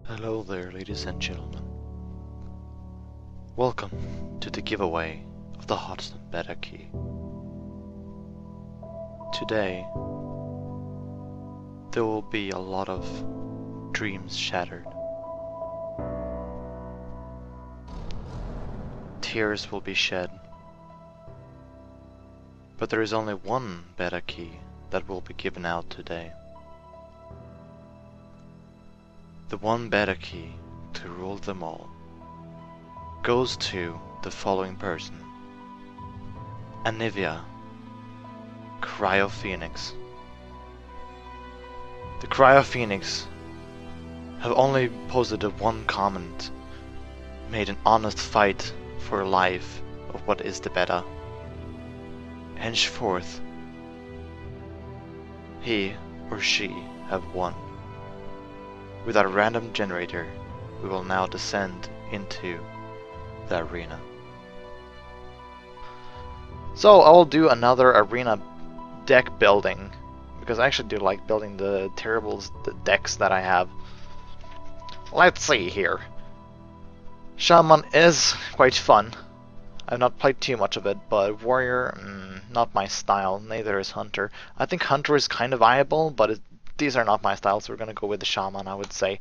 Hello there, ladies and gentlemen. Welcome to the giveaway of the Heartstone beta key. Today, there will be a lot of dreams shattered. Tears will be shed. But there is only one beta key that will be given out today. The one beta key to rule them all goes to the following person: Anivia Cryo Phoenix. The Cryo Phoenix have only posted a one comment, made an honest fight for life of what is the beta. Henceforth, he or she have won. With our random generator, we will now descend into the arena. So I will do another arena deck building, because I actually do like building the decks that I have. Let's see here. Shaman is quite fun. I've not played too much of it, but Warrior, not my style, neither is Hunter. I think Hunter is kind of viable, but these are not my style, so we're gonna go with the Shaman, I would say.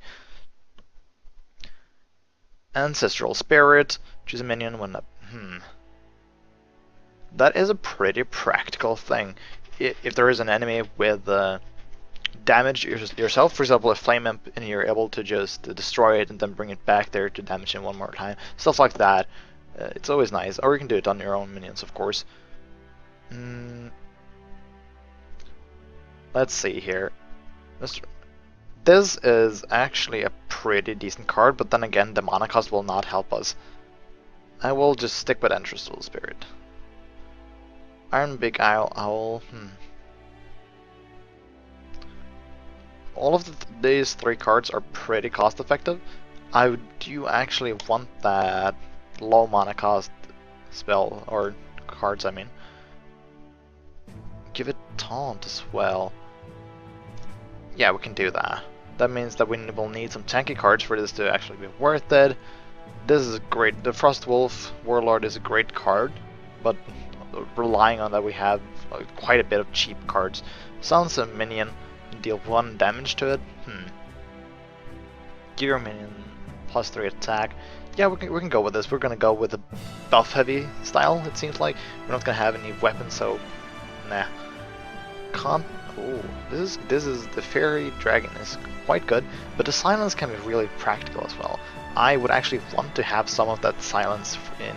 Ancestral Spirit, choose a minion when that is a pretty practical thing. If there is an enemy with damage yourself, for example a Flame Imp, and you're able to just destroy it and then bring it back there to damage him one more time, stuff like that. It's always nice, or you can do it on your own minions, of course. Let's see here. This is actually a pretty decent card, but then again, the mana cost will not help us. I will just stick with Ancestral Spirit. Iron Big Owl. All of these three cards are pretty cost effective. I do actually want that low mana cost spell, or cards I mean. Give it Taunt as well. Yeah, we can do that. That means that we will need some tanky cards for this to actually be worth it. This is great. The Frostwolf Warlord is a great card, but relying on that we have quite a bit of cheap cards. Sounds a minion, deal 1 damage to it. Give your minion +3 attack. Yeah, we can go with this. We're gonna go with a buff heavy style, it seems like. We're not gonna have any weapons, so nah. Oh, this is the Fairy Dragon is quite good, but the silence can be really practical as well. I would actually want to have some of that silence in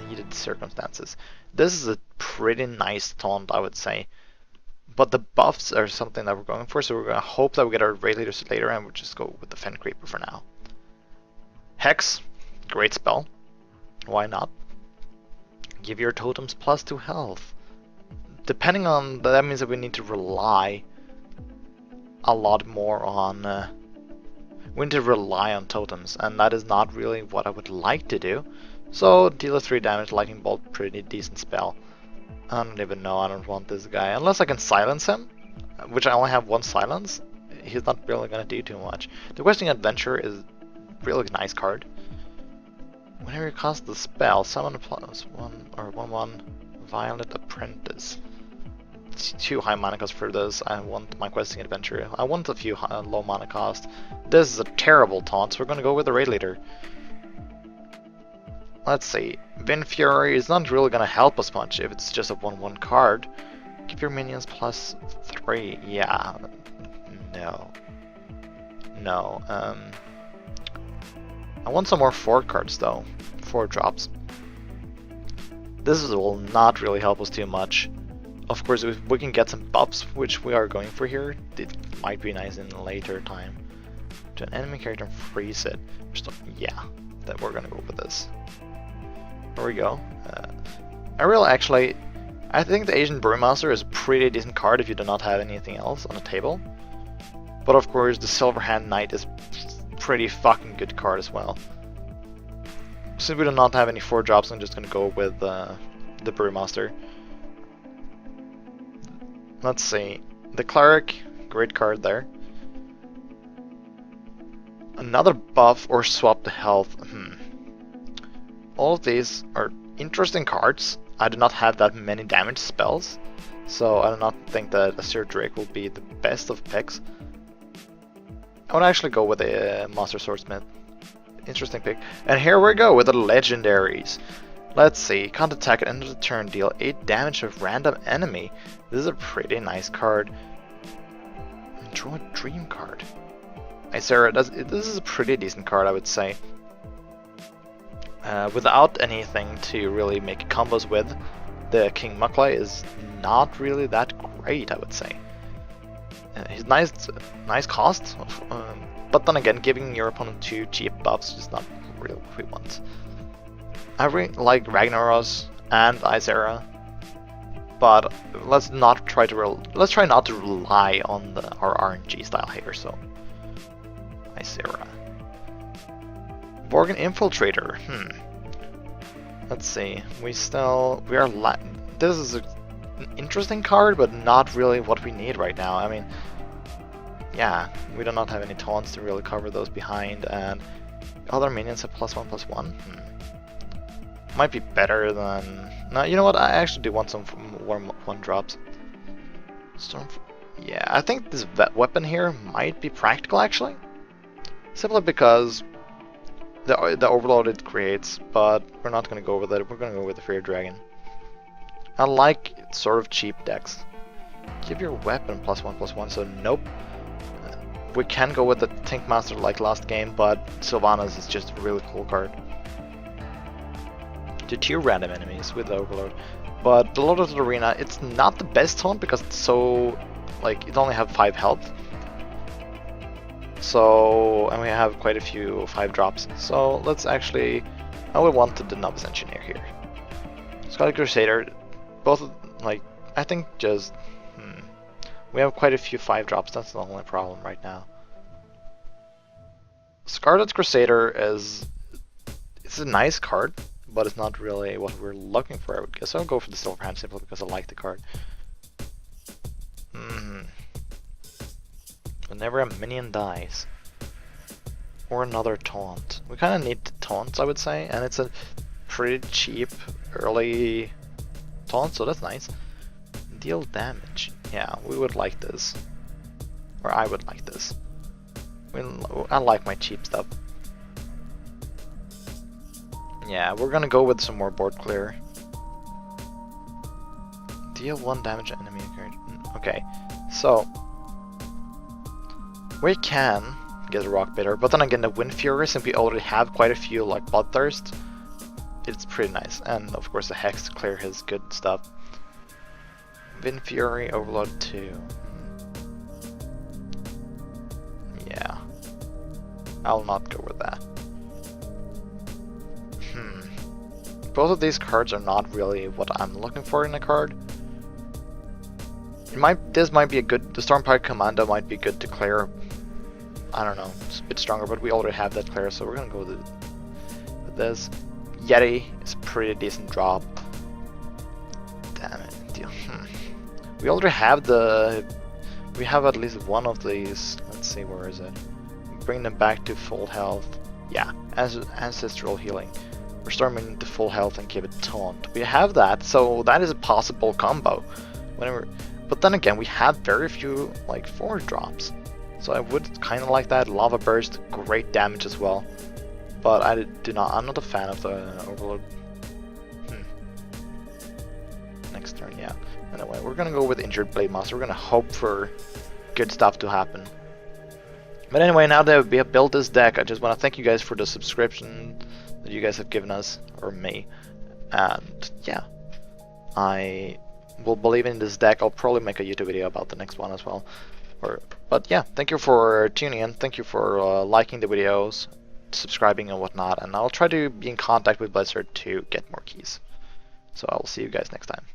needed circumstances. This is a pretty nice taunt, I would say. But the buffs are something that we're going for, so we're gonna hope that we get our raid leaders later, and we'll just go with the Fen Creeper for now. Hex, great spell. Why not? Give your totems +2 health. Depending on that means that we need to rely a lot more on we need to rely on totems, and that is not really what I would like to do. So deal a 3 damage lightning bolt, pretty decent spell. I don't even know, I don't want this guy unless I can silence him, which I only have 1 silence. He's not really gonna do too much. The Questing Adventure is a really nice card. Whenever you cast the spell, summon a +1 or 1/1 Violet Apprentice. 2 high mana cost for this. I want my Questing Adventure. I want a few low mana cost. This is a terrible taunt, so we're gonna go with the raid leader. Let's see. Vin Fury is not really gonna help us much if it's just a 1/1 card. Give your minions +3. Yeah. No. I want some more 4 cards though. 4 drops. This will not really help us too much. Of course, if we can get some buffs, which we are going for here, it might be nice in a later time. To an enemy character, freeze it. Yeah, that we're gonna go with this. Here we go. I think the Asian Brewmaster is a pretty decent card if you do not have anything else on the table. But of course, the Silverhand Knight is pretty fucking good card as well. Since we do not have any 4 drops, I'm just gonna go with the Brewmaster. Let's see. The Cleric, great card there. Another buff or swap the health. All of these are interesting cards. I do not have that many damage spells, so I do not think that Azure Drake will be the best of picks. I would actually go with a Master Swordsmith. Interesting pick. And here we go with the legendaries. Let's see. Can't attack at end of the turn. Deal 8 damage of random enemy. This is a pretty nice card. Draw a dream card. Isera, this is a pretty decent card, I would say. Without anything to really make combos with, the King Muklai is not really that great, I would say. He's nice cost, but then again, giving your opponent 2 cheap buffs is not really what we want. I really like Ragnaros and Isera, but let's try not to rely on our RNG style here. So, Isera, Vorgan Infiltrator. Let's see. This is an interesting card, but not really what we need right now. I mean, yeah, we do not have any taunts to really cover those behind, and other minions have +1/+1. Might be better than... No, you know what? I actually do want some more 1-drops. Yeah, I think this weapon here might be practical, actually. Simply because the overload it creates, but we're not going to go with it. We're going to go with the Fear Dragon. I like sort of cheap decks. Give your weapon +1/+1, so nope. We can go with the Tank Master like last game, but Sylvanas is just a really cool card. To 2 random enemies with the Overload. But the Lord of the Arena, it's not the best taunt because it's so, like, it only have 5 health. So, and we have quite a few 5-drops. So let's actually, I would want the Novice Engineer here. Scarlet Crusader, both, like, I think just, we have quite a few 5-drops, that's the only problem right now. Scarlet Crusader it's a nice card, but it's not really what we're looking for, I would guess. I'll go for the Silver Hand simply because I like the card. Whenever a minion dies, or another taunt. We kind of need taunts, I would say, and it's a pretty cheap early taunt, so that's nice. Deal damage. Yeah, we would like this. Or I would like this. I like my cheap stuff. Yeah, we're gonna go with some more board clear. Deal 1 damage to enemy. Okay, so we can get a Rock Bitter, but then again, the Wind Fury, since we already have quite a few like Bloodthirst, it's pretty nice. And of course, the Hex to clear his good stuff. Wind Fury, Overload 2. Yeah, I'll not go with that. Both of these cards are not really what I'm looking for in a card. This might be a good. The Stormpike Commando might be good to clear. I don't know, it's a bit stronger, but we already have that clear, so we're gonna go with this. Yeti is a pretty decent drop. Damn it, deal. We already have we have at least one of these. Let's see, where is it? Bring them back to full health. Yeah, Ancestral Healing. Restore minion to full health and give it taunt. We have that, so that is a possible combo. But then again, we have very few like 4-drops, so I would kind of like that. Lava Burst, great damage as well, but I'm not a fan of the Overload. Next turn, yeah. Anyway, we're gonna go with Injured Blade Master. We're gonna hope for good stuff to happen. But anyway, now that we have built this deck, I just want to thank you guys for the subscription that you guys have given us, or me, and yeah, I will believe in this deck. I'll probably make a YouTube video about the next one as well. But yeah, thank you for tuning in, thank you for liking the videos, subscribing and whatnot, and I'll try to be in contact with Blizzard to get more keys. So I will see you guys next time.